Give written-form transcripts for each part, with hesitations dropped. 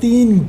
3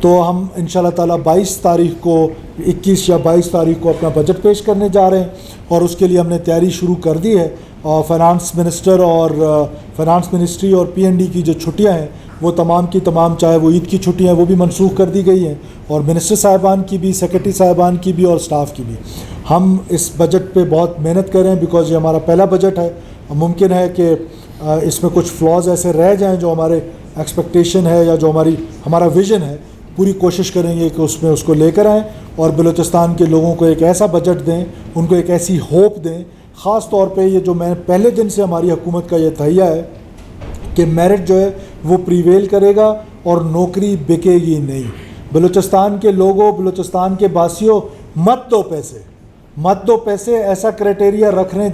تو ہم انشاءاللہ تعالیٰ 22 تاریخ کو 21 یا 22 تاریخ کو اپنا بجٹ پیش کرنے جا رہے ہیں اور اس کے لیے ہم نے تیاری شروع کر دی ہے. اور فائنانس منسٹر اور فائنانس منسٹری اور PND کی جو چھٹیاں ہیں وہ تمام کی تمام, چاہے وہ عید کی چھٹیاں ہیں وہ بھی منسوخ کر دی گئی ہیں, اور منسٹر صاحبان کی بھی, سیکرٹری صاحبان کی بھی, اور سٹاف کی بھی. ہم اس بجٹ پہ بہت محنت کر رہے ہیں بیکاز یہ ہمارا پہلا بجٹ ہے. ممکن ہے کہ اس میں کچھ فلاز ایسے رہ جائیں جو ہمارے ایکسپیکٹیشن ہے یا جو ہمارا ویژن ہے. پوری کوشش کریں گے کہ اس میں اس کو لے کر آئیں اور بلوچستان کے لوگوں کو ایک ایسا بجٹ دیں, ان کو ایک ایسی ہوپ دیں. خاص طور پہ یہ جو میں پہلے دن سے ہماری حکومت کا یہ تہیہ ہے کہ میرٹ جو ہے وہ پریویل کرے گا اور نوکری بکے گی نہیں. بلوچستان کے لوگوں, بلوچستان کے باسیوں, مت دو پیسے. ایسا کرائٹیریا رکھنے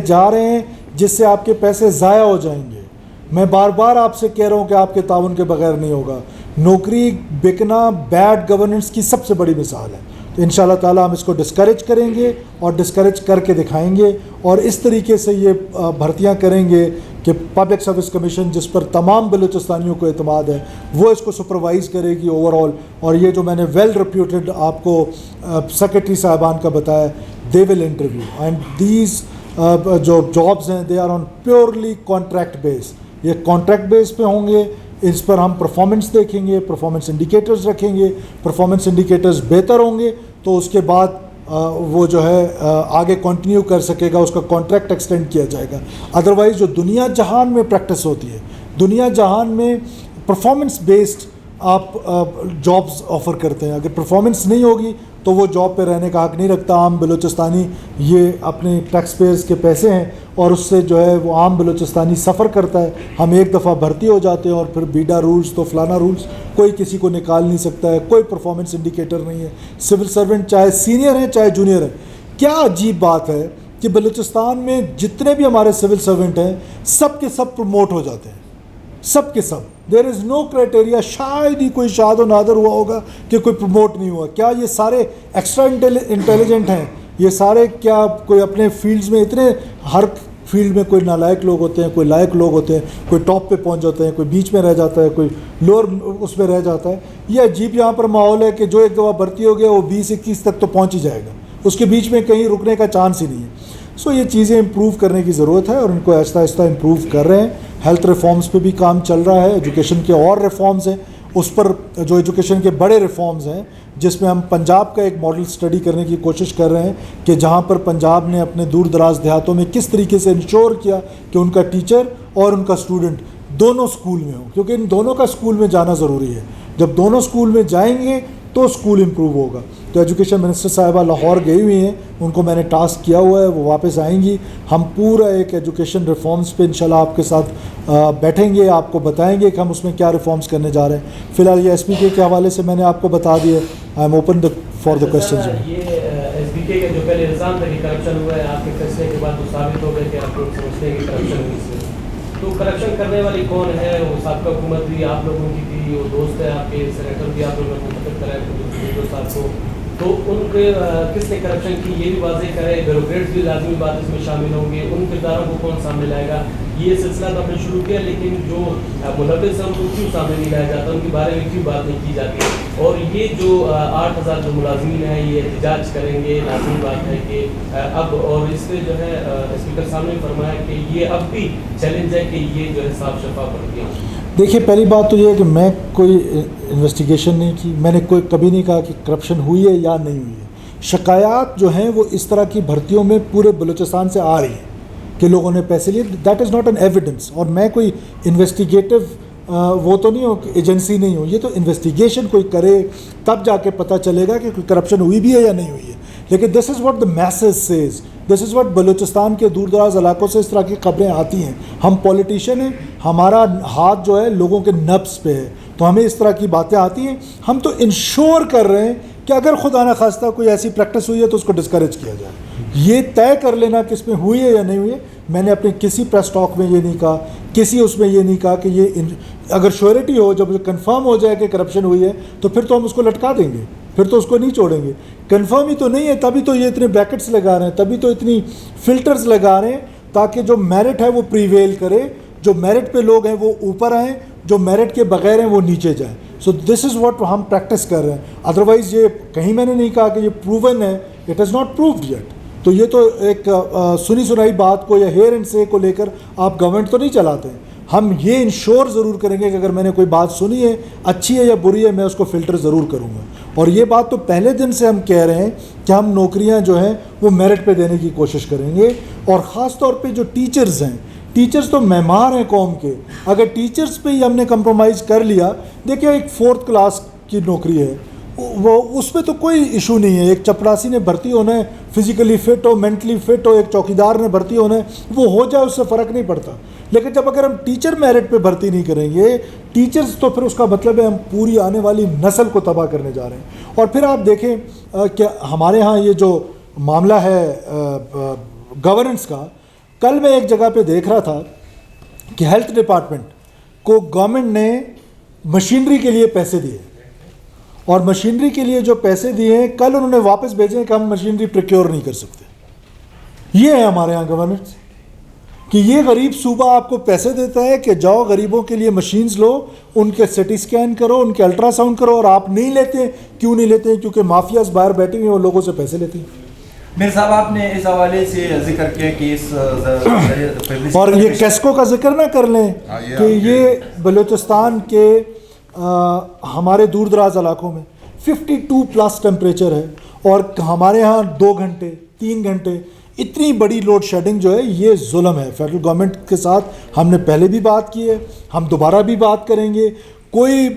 جا رہے ہیں جس سے آپ کے پیسے ضائع ہو جائیں گے. میں بار بار آپ سے کہہ رہا ہوں کہ آپ کے تعاون کے بغیر نہیں ہوگا. نوکری بکنا بیڈ گورننس کی سب سے بڑی مثال ہے. تو انشاءاللہ تعالیٰ ہم اس کو ڈسکریج کریں گے اور ڈسکریج کر کے دکھائیں گے, اور اس طریقے سے یہ بھرتیاں کریں گے کہ پبلک سروس کمیشن جس پر تمام بلوچستانیوں کو اعتماد ہے وہ اس کو سپروائز کرے گی اوور آل. اور یہ جو میں نے ویل ریپیوٹیڈ آپ کو سیکرٹری صاحبان کا بتایا, they will interview and these جو جابز ہیں they are on purely contract basis. یہ کانٹریکٹ بیس پہ ہوں گے. اس پر ہم پرفارمنس دیکھیں گے, پرفارمنس انڈیکیٹرز رکھیں گے. پرفارمنس انڈیکیٹرز بہتر ہوں گے تو اس کے بعد وہ جو ہے آگے کنٹینیو کر سکے گا, اس کا کانٹریکٹ ایکسٹینڈ کیا جائے گا. ادروائز جو دنیا جہان میں پریکٹس ہوتی ہے, دنیا جہان میں پرفارمنس بیسڈ آپ جابز آفر کرتے ہیں. اگر پرفارمنس نہیں ہوگی تو وہ جاب پہ رہنے کا حق نہیں رکھتا. عام بلوچستانی یہ اپنے ٹیکس پیئرز کے پیسے ہیں اور اس سے جو ہے وہ عام بلوچستانی سفر کرتا ہے. ہم ایک دفعہ بھرتی ہو جاتے ہیں اور پھر بیڈا رولز تو فلانا رولز, کوئی کسی کو نکال نہیں سکتا ہے. کوئی پرفارمنس انڈیکیٹر نہیں ہے. سول سرونٹ چاہے سینئر ہیں چاہے جونیئر ہیں. کیا عجیب بات ہے کہ بلوچستان میں جتنے بھی ہمارے سول سرونٹ ہیں سب کے سب پروموٹ ہو جاتے ہیں, سب کے سب. دیر از نو کرائٹیریا. شاید ہی کوئی شاد و نادر ہوا ہوگا کہ کوئی پروموٹ نہیں ہوا. کیا یہ سارے ایکسٹرا انٹیلیجنٹ ہیں؟ یہ سارے کیا کوئی اپنے فیلڈز میں اتنے, ہر فیلڈ میں کوئی نالائق لوگ ہوتے ہیں, کوئی لائق لوگ ہوتے ہیں, کوئی ٹاپ پہ پہنچ جاتے ہیں, کوئی بیچ میں رہ جاتا ہے, کوئی لوور اس میں رہ جاتا ہے. یہ عجیب یہاں پر ماحول ہے کہ جو ایک دفعہ بھرتی ہو گیا وہ 20-21 تک تو پہنچ ہی جائے گا, اس کے بیچ میں کہیں رکنے کا چانس ہی نہیں ہے. سو یہ چیزیں امپروو کرنے کی ضرورت ہے اور ان کو آہستہ آہستہ امپروو کر رہے ہیں. ہیلتھ ریفارمز پہ بھی کام چل رہا ہے. ایجوکیشن کے اور ریفارمز ہیں, اس پر جو ایجوکیشن کے بڑے ریفارمز ہیں جس میں ہم پنجاب کا ایک ماڈل اسٹڈی کرنے کی کوشش کر رہے ہیں کہ جہاں پر پنجاب نے اپنے دور دراز دیہاتوں میں کس طریقے سے انشور کیا کہ ان کا ٹیچر اور ان کا اسٹوڈنٹ دونوں اسکول میں ہوں, کیونکہ ان دونوں کا اسکول میں جانا ضروری ہے. جب دونوں اسکول میں جائیں گے تو اسکول امپروو ہوگا. تو ایجوکیشن منسٹر صاحبہ لاہور گئی ہوئی ہیں, ان کو میں نے ٹاسک کیا ہوا ہے, وہ واپس آئیں گی. ہم پورا ایک ایجوکیشن ریفارمز پہ انشاءاللہ آپ کے ساتھ بیٹھیں گے, آپ کو بتائیں گے کہ ہم اس میں کیا ریفارمز کرنے جا رہے ہیں. فی الحال یہ SPK کے حوالے سے میں نے آپ کو بتا دیا. I am open for the questions. یہ SPK کا جو پہلے الزام تھا کہ کرپشن ہوا ہے, آپ کے فیصلے کے بعد وہ ثابت ہو گئے کہ آپ لوگ سمجھتے ہیں کہ کرپشن ہوئی. تو کرپشن کرنے والی کون ہے؟ وہ سابقہ حکومت بھی آپ لوگوں کی تھی, وہ دوست ہے آپ کے, سینیٹر بھی آپ لوگوں نے منتخب کرا ہے صاحب کو. تو ان کے کس نے کرپشن کی یہ بھی واضح کرے. بیوروکریٹس بھی لازمی بات اس میں شامل ہوں گے. ان کرداروں کو کون سامنے لائے گا؟ یہ سلسلہ تو ہم نے شروع کیا, لیکن جو ملوث ہیں ان کو کیوں سامنے نہیں لایا جاتا, ان کے بارے میں کیوں بات نہیں کی جاتی؟ اور یہ جو 8,000 جو ملازمین ہیں یہ احتجاج کریں گے, لازمی بات ہے کہ اب, اور اس پہ جو ہے اسپیکر صاحب نے فرمایا کہ یہ اب بھی چیلنج ہے کہ یہ جو ہے صاف شفاف ورزیاں. دیکھیے, پہلی بات تو یہ ہے کہ میں کوئی انویسٹیگیشن نہیں کی. میں نے کبھی نہیں کہا کہ کرپشن ہوئی ہے یا نہیں ہوئی ہے. شکایات جو ہیں وہ اس طرح کی بھرتیوں میں پورے بلوچستان سے آ رہی ہیں کہ لوگوں نے پیسے لیے. That is not an evidence. اور میں کوئی انویسٹیگیٹو وہ تو نہیں ہوں, ایجنسی نہیں ہوں. یہ تو انویسٹیگیشن کوئی کرے تب جا کے پتہ چلے گا کہ کرپشن ہوئی بھی ہے یا نہیں ہوئی ہے. لیکن this is what the masses says, this is what Balochistan کے دور دراز علاقوں سے اس طرح کی خبریں آتی ہیں. ہم پولیٹیشین ہیں, ہمارا ہاتھ جو ہے لوگوں کے نبض پہ ہے, تو ہمیں اس طرح کی باتیں آتی ہیں. ہم تو انشور کر رہے ہیں کہ اگر خدا نہ خواستہ کوئی ایسی پریکٹس ہوئی ہے تو اس کو ڈسکریج کیا جائے. یہ طے کر لینا کہ اس میں ہوئی ہے یا نہیں ہوئی ہے. میں نے اپنے کسی پریس ٹاک میں یہ نہیں کہا, کسی اس میں یہ نہیں کہا کہ یہ اگر شیورٹی ہو, جب کنفرم ہو جائے کہ کرپشن ہوئی ہے تو پھر تو ہم اس کو لٹکا دیں گے, پھر تو اس کو نہیں چھوڑیں گے. کنفرم ہی تو نہیں ہے, تبھی تو یہ اتنے بریکٹس لگا رہے ہیں, تبھی تو اتنی فلٹرز لگا رہے ہیں تاکہ جو میرٹ ہے وہ پریویل کرے, جو میرٹ پہ لوگ ہیں وہ اوپر آئیں, جو میرٹ کے بغیر ہیں وہ نیچے جائیں. سو دس از واٹ ہم پریکٹس کر رہے ہیں. ادروائز یہ کہیں میں نے نہیں کہا کہ یہ پروون ہے, it is not proved yet. تو یہ تو ایک سنی سنائی بات کو یا ہیئر اینڈ سے کو لے کر آپ گورنمنٹ تو نہیں چلاتے ہیں. ہم یہ انشور ضرور کریں گے کہ اگر میں نے کوئی بات سنی ہے, اچھی ہے یا بری ہے, میں اس کو فلٹر ضرور کروں گا. اور یہ بات تو پہلے دن سے ہم کہہ رہے ہیں کہ ہم نوکریاں جو ہیں وہ میرٹ پہ دینے کی کوشش کریں گے. اور خاص طور پہ جو ٹیچرز ہیں, ٹیچرز تو معمار ہیں قوم کے. اگر ٹیچرز پہ ہی ہم نے کمپرومائز کر لیا, دیکھیں ایک 4th کلاس کی نوکری ہے, وہ اس پہ تو کوئی ایشو نہیں ہے. ایک چپڑاسی نے بھرتی ہونا ہے, فزیکلی فٹ ہو, مینٹلی فٹ ہو, ایک چوکیدار نے بھرتی ہونا ہے, وہ ہو جائے, اس سے فرق نہیں پڑتا. لیکن جب اگر ہم ٹیچر میرٹ پہ بھرتی نہیں کریں گے ٹیچرز, تو پھر اس کا مطلب ہے ہم پوری آنے والی نسل کو تباہ کرنے جا رہے ہیں. اور پھر آپ دیکھیں کہ ہمارے ہاں یہ جو معاملہ ہے گورننس کا, کل میں ایک جگہ پہ دیکھ رہا تھا کہ ہیلتھ ڈپارٹمنٹ کو گورنمنٹ نے مشینری کے لیے پیسے دیے, اور مشینری کے لیے جو پیسے دیے ہیں کل انہوں نے واپس بھیجے ہیں کہ ہم مشینری پروکیور نہیں کر سکتے. یہ ہے ہمارے ہاں گورننس کہ یہ غریب صوبہ آپ کو پیسے دیتا ہے کہ جاؤ غریبوں کے لیے مشینز لو, ان کے سی ٹی اسکین کرو, ان کے الٹرا ساؤنڈ کرو, اور آپ نہیں لیتے. کیوں نہیں لیتے؟ کیونکہ مافیاز باہر بیٹھے ہوئے ہیں, وہ لوگوں سے پیسے لیتے ہیں. میرے صاحب آپ نے اس حوالے سے ذکر کیا کہ اس اور یہ کیسکو کا ذکر نہ کر لیں کہ یہ بلوچستان کے ہمارے دور دراز علاقوں میں 52+ ٹیمپریچر ہے, اور ہمارے ہاں 2 گھنٹے 3 گھنٹے اتنی بڑی لوڈ شیڈنگ جو ہے یہ ظلم ہے. فیڈرل گورنمنٹ کے ساتھ ہم نے پہلے بھی بات کی ہے, ہم دوبارہ بھی بات کریں گے. کوئی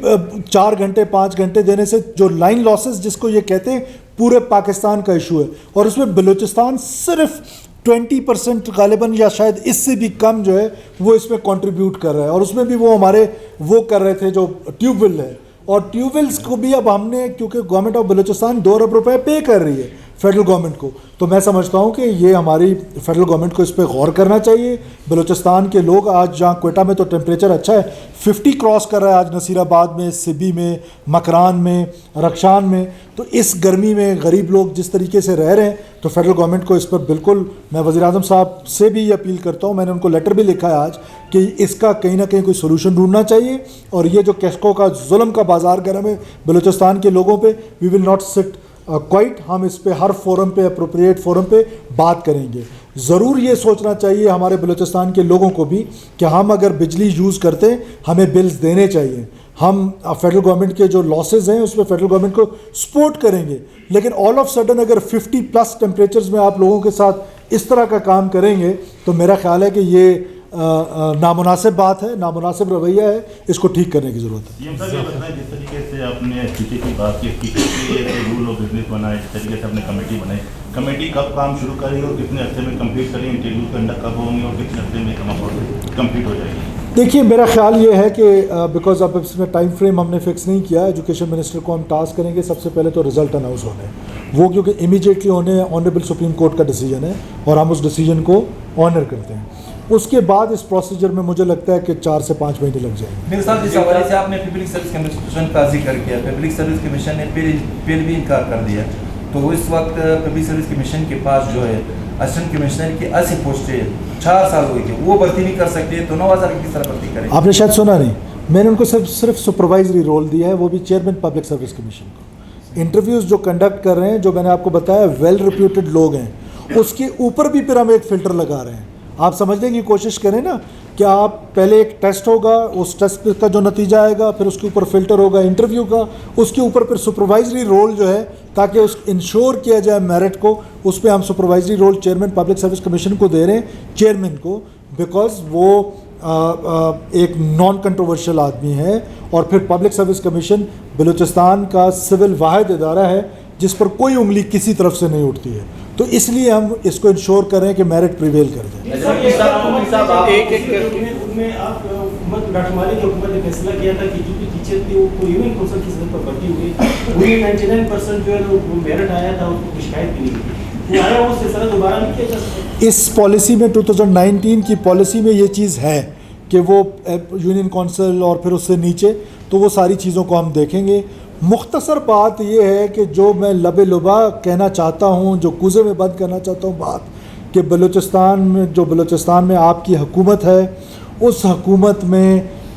4 گھنٹے 5 گھنٹے دینے سے جو لائن لاسز جس کو یہ کہتے ہیں پورے پاکستان کا ایشو ہے, اور اس میں بلوچستان صرف 20% غالباً یا شاید اس سے بھی کم جو ہے وہ اس میں کنٹریبیوٹ کر رہا ہے. اور اس میں بھی وہ ہمارے وہ کر رہے تھے جو ٹیوب ویل ہے, اور ٹیوب ویلس کو بھی اب ہم نے, کیونکہ گورنمنٹ آف بلوچستان 2 ارب روپے پے کر رہی ہے فیڈرل گورنمنٹ کو, تو میں سمجھتا ہوں کہ یہ ہماری فیڈرل گورنمنٹ کو اس پہ غور کرنا چاہیے. بلوچستان کے لوگ آج جہاں کوئٹہ میں تو ٹیمپریچر اچھا ہے 50 کراس کر رہا ہے آج نصیر آباد میں, سبی میں, مکران میں, رخشان میں, تو اس گرمی میں غریب لوگ جس طریقے سے رہ رہے ہیں, تو فیڈرل گورنمنٹ کو اس پر بالکل, میں وزیر اعظم صاحب سے بھی یہ اپیل کرتا ہوں, میں نے ان کو لیٹر بھی لکھا ہے آج کہ اس کا کہیں نہ کہیں کوئی سولوشن ڈھونڈنا چاہیے. اور یہ جو کیسکو کا ظلم کا بازار گرم ہے بلوچستان کے لوگوں پہ, وی ول ناٹ سٹ کوائٹ, ہم اس پہ ہر فورم پہ, اپروپریٹ فورم پہ بات کریں گے. ضرور یہ سوچنا چاہیے ہمارے بلوچستان کے لوگوں کو بھی کہ ہم اگر بجلی یوز کرتے ہیں ہمیں بلز دینے چاہیے. ہم فیڈرل گورنمنٹ کے جو لاسز ہیں اس پہ فیڈرل گورنمنٹ کو سپورٹ کریں گے, لیکن آل آف سڈن اگر 50+ ٹیمپریچرز میں آپ لوگوں کے ساتھ اس طرح کا کام کریں گے تو میرا خیال ہے کہ یہ نامناسب بات ہے, نامناسب رویہ ہے, اس کو ٹھیک کرنے کی ضرورت ہے. یہ بتائیں جس طریقے سے آپ نے ٹیچر کی بات کی رول آف بزنس بنائے, جس طریقے سے آپ نے کمیٹی بنائی, کمیٹی کب کام شروع کرے گی اور کتنے عرصے میں کمپلیٹ کریں گے, انٹرویو کنڈکٹ کب ہوں گے اور کتنے عرصے میں کمپلیٹ ہو جائے گی؟ دیکھیے میرا خیال یہ ہے کہ بیکاز اب اس میں ٹائم فریم ہم نے فکس نہیں کیا, ایجوکیشن منسٹر کو ہم ٹاسک کریں گے سب سے پہلے تو رزلٹ اناؤنس ہونے وہ, کیونکہ امیجیٹلی ہونے آنریبل سپریم کورٹ کا ڈیسیجن ہے اور ہم اس ڈیسیجن کو آنر کرتے ہیں. اس کے بعد اس پروسیجر میں مجھے لگتا ہے کہ 4 سے 5 مہینے لگ جائیں گے. میرے ساتھ اس حوالے سے آپ نے پبلک سروس کمیشن کا ذکر کیا, پبلک سروس کمیشن نے پھر بھی انکار کر دیا, تو اس وقت پبلک سروس کمیشن کے پاس جو ہے اسسٹنٹ کمشنر کی 80 پوسٹیں 4 سال ہوئی تھی, وہ بھرتی نہیں کر سکتے, تو 9000 کی کس طرح بھرتی کریں؟ آپ نے شاید سنا نہیں, میں نے ان کو صرف سپروائزری رول دیا ہے, وہ بھی چیئرمین پبلک سروس کمیشن کو. انٹرویوز جو کنڈکٹ کر رہے ہیں, جو میں نے آپ کو بتایا ویل ریپیوٹیڈ لوگ ہیں, اس کے اوپر بھی پھر ہم ایک فلٹر لگا رہے ہیں. آپ سمجھنے کی کوشش کریں نا کہ آپ پہلے ایک ٹیسٹ ہوگا, اس ٹیسٹ کا جو نتیجہ آئے گا پھر اس کے اوپر فلٹر ہوگا انٹرویو کا, اس کے اوپر پھر سپروائزری رول جو ہے تاکہ اس انشور کیا جائے میرٹ کو, اس پہ ہم supervisory role chairman public service commission کو دے رہے ہیں, چیئرمین کو, بیکاز وہ ایک نان کنٹروورشل آدمی ہے. اور پھر پبلک سروس کمیشن بلوچستان کا سول واحد ادارہ ہے جس پر کوئی انگلی کسی طرف سے نہیں اٹھتی ہے, تو اس لیے ہم اس کو انشور کریں کہ میرٹ پریویل کر جائے. ڈاکٹر مالک کی حکومت نے فیصلہ کیا تھا کہ جو بھی ٹیچر تھے وہ یونین کونسل کی سطح پر بھرتی ہوئی, انہیں 99% جو ہے وہ میرٹ آیا تھا, اس کو شکایت بھی نہیں ہوئی, وہ آیا وہ سلسلہ دوبارہ نہیں کیا جا سکتا. اس پالیسی میں 2019 کی پالیسی میں یہ چیز ہے کہ وہ یونین کونسل اور پھر اس سے نیچے, تو وہ ساری چیزوں کو ہم دیکھیں گے. مختصر بات یہ ہے کہ جو میں لب لبا کہنا چاہتا ہوں, جو کوزے میں بند کرنا چاہتا ہوں بات, کہ بلوچستان میں آپ کی حکومت ہے, اس حکومت میں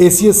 ACS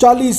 40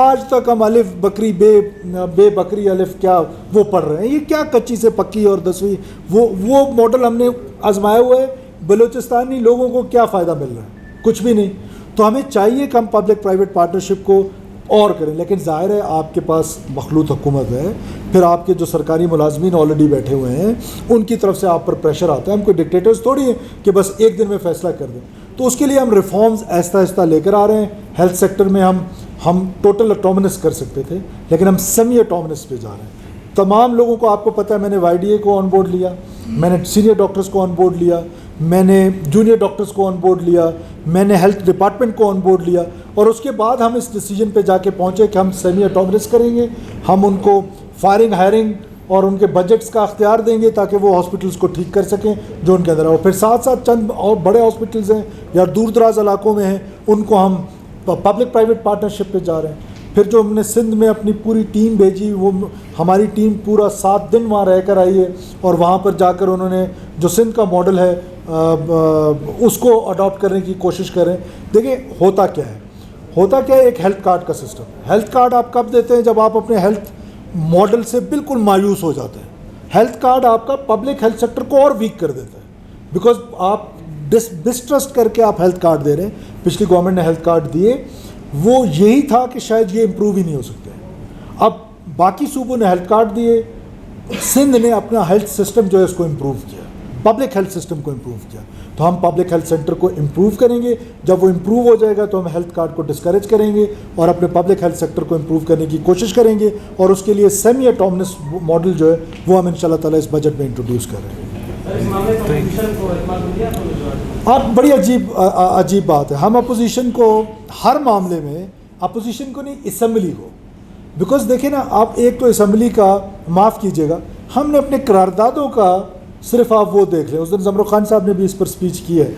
آج تک ہم الف بکری بے بکری الف کیا وہ پڑھ رہے ہیں. یہ کیا کچی سے پکی اور 10ویں وہ ماڈل ہم نے آزمایا ہوا ہے. بلوچستانی لوگوں کو کیا فائدہ مل رہا ہے؟ کچھ بھی نہیں. تو ہمیں چاہیے کہ ہم پبلک پرائیویٹ پارٹنرشپ کو اور کریں. لیکن ظاہر ہے آپ کے پاس مخلوط حکومت ہے, پھر آپ کے جو سرکاری ملازمین آلریڈی بیٹھے ہوئے ہیں ان کی طرف سے آپ پر پریشر آتا ہے. ہم کوئی ڈکٹیٹرز تھوڑی ہیں کہ بس ایک دن میں فیصلہ کر دیں. تو اس کے لیے ہم ریفارمز آہستہ آہستہ لے کر آ رہے ہیں. ہیلتھ سیکٹر میں ہم ٹوٹل اٹومنس کر سکتے تھے, لیکن ہم سیمی اٹومنس پہ جا رہے ہیں. تمام لوگوں کو, آپ کو پتہ ہے میں نے وائی ڈی اے کو آن بورڈ لیا, میں نے سینئر ڈاکٹرز کو آن بورڈ لیا, میں نے جونیئر ڈاکٹرز کو آن بورڈ لیا, میں نے ہیلتھ ڈپارٹمنٹ کو آن بورڈ لیا, اور اس کے بعد ہم اس ڈیسیجن پہ جا کے پہنچے کہ ہم سیمی اٹومنس کریں گے. ہم ان کو فائرنگ ہائرنگ اور ان کے بجٹس کا اختیار دیں گے تاکہ وہ ہاسپٹلس کو ٹھیک کر سکیں جو ان کے اندر ہے. پھر ساتھ ساتھ چند اور بڑے ہاسپٹلز ہیں یا دور دراز علاقوں میں ہیں, ان کو ہم پبلک پرائیویٹ پارٹنرشپ پہ جا رہے ہیں. پھر جو ہم نے سندھ میں اپنی پوری ٹیم بھیجی, وہ ہماری ٹیم پورا 7 دن وہاں رہ کر آئی ہے, اور وہاں پر جا کر انہوں نے جو سندھ کا ماڈل ہے اس کو اڈاپٹ کرنے کی کوشش کریں. دیکھیں ہوتا کیا ہے, ایک ہیلتھ کارڈ کا سسٹم. ہیلتھ کارڈ آپ کب دیتے ہیں؟ جب آپ اپنے ہیلتھ ماڈل سے بالکل مایوس ہو جاتے ہیں. ہیلتھ کارڈ آپ کا پبلک ہیلتھ سیکٹر کو اور ویک کر دیتا ہے, بیکاز آپ ڈسٹرسٹ کر کے آپ ہیلتھ کارڈ دے رہے ہیں. پچھلی گورنمنٹ نے ہیلتھ کارڈ دیے, وہ یہی تھا کہ شاید یہ امپروو ہی نہیں ہو سکتے. اب باقی صوبوں نے ہیلتھ کارڈ دیے, سندھ نے اپنا ہیلتھ سسٹم جو ہے اس کو امپروو کیا, پبلک ہیلتھ سسٹم کو امپروو کیا. تو ہم پبلک ہیلتھ سینٹر کو امپروو کریں گے. جب وہ امپروو ہو جائے گا تو ہم ہیلتھ کارڈ کو ڈسکریج کریں گے اور اپنے پبلک ہیلتھ سیکٹر کو امپروو کرنے کی کوشش کریں گے. اور اس کے لیے سیمی اٹومنس ماڈل جو ہے وہ ہم انشاءاللہ تعالیٰ اس بجٹ میں انٹروڈیوس کر رہے ہیں. آپ بڑی عجیب بات ہے, ہم اپوزیشن کو ہر معاملے میں, اپوزیشن کو نہیں اسمبلی کو, بیکاز دیکھیں نا آپ, ایک تو اسمبلی کا معاف کیجیے گا, ہم نے اپنے قراردادوں کا صرف آپ وہ دیکھ لیں. اس دن زمرو خان صاحب نے بھی اس پر سپیچ کی ہے,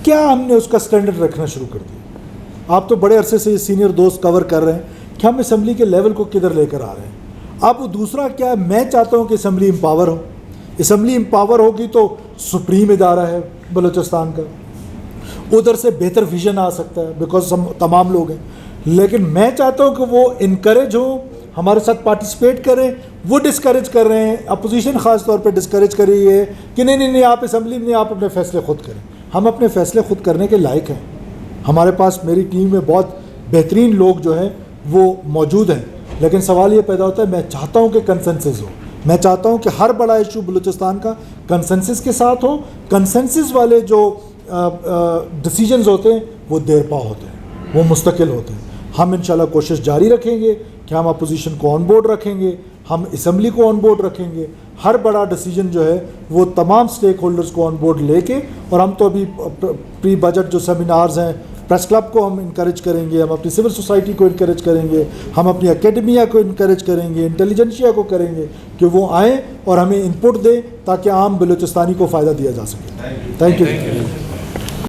کیا ہم نے اس کا سٹینڈرڈ رکھنا شروع کر دیا. آپ تو بڑے عرصے سے یہ سینئر دوست کور کر رہے ہیں کہ ہم اسمبلی کے لیول کو کدھر لے کر آ رہے ہیں. اب دوسرا کیا, میں چاہتا ہوں کہ اسمبلی امپاور ہو. اسمبلی امپاور ہوگی تو سپریم ادارہ ہے بلوچستان کا, ادھر سے بہتر ویژن آ سکتا ہے بیکاز ہم تمام لوگ ہیں. لیکن میں چاہتا ہوں کہ وہ انکریج ہوں, ہمارے ساتھ پارٹیسپیٹ کریں. وہ ڈسکریج کر رہے ہیں, اپوزیشن خاص طور پہ ڈسکریج کر رہی ہے کہ نہیں آپ اسمبلی میں آپ اپنے فیصلے خود کریں. ہم اپنے فیصلے خود کرنے کے لائق ہیں. ہمارے پاس میری ٹیم میں بہت بہترین لوگ جو ہیں وہ موجود ہیں. لیکن سوال یہ پیدا ہوتا ہے, میں چاہتا ہوں کہ کنسنسس ہو. میں چاہتا ہوں کہ ہر بڑا ایشو بلوچستان کا کنسنسس کے ساتھ ہو. کنسنسس والے جو ڈیسیجنز ہوتے ہیں وہ دیر پا ہوتے ہیں, وہ مستقل ہوتے ہیں. ہم انشاءاللہ کوشش جاری رکھیں گے کہ ہم اپوزیشن کو آن بورڈ رکھیں گے, ہم اسمبلی کو آن بورڈ رکھیں گے. ہر بڑا ڈیسیجن جو ہے وہ تمام سٹیک ہولڈرز کو آن بورڈ لے کے, اور ہم تو ابھی پری بجٹ جو سیمینارز ہیں, پریس کلب کو ہم انکریج کریں گے, ہم اپنی سول سوسائٹی کو انکریج کریں گے, ہم اپنی اکیڈمیا کو انکریج کریں گے, انٹیلیجنشیا کو کریں گے کہ وہ آئیں اور ہمیں انپٹ دیں تاکہ عام بلوچستانی کو فائدہ دیا جا سکے. Thank you.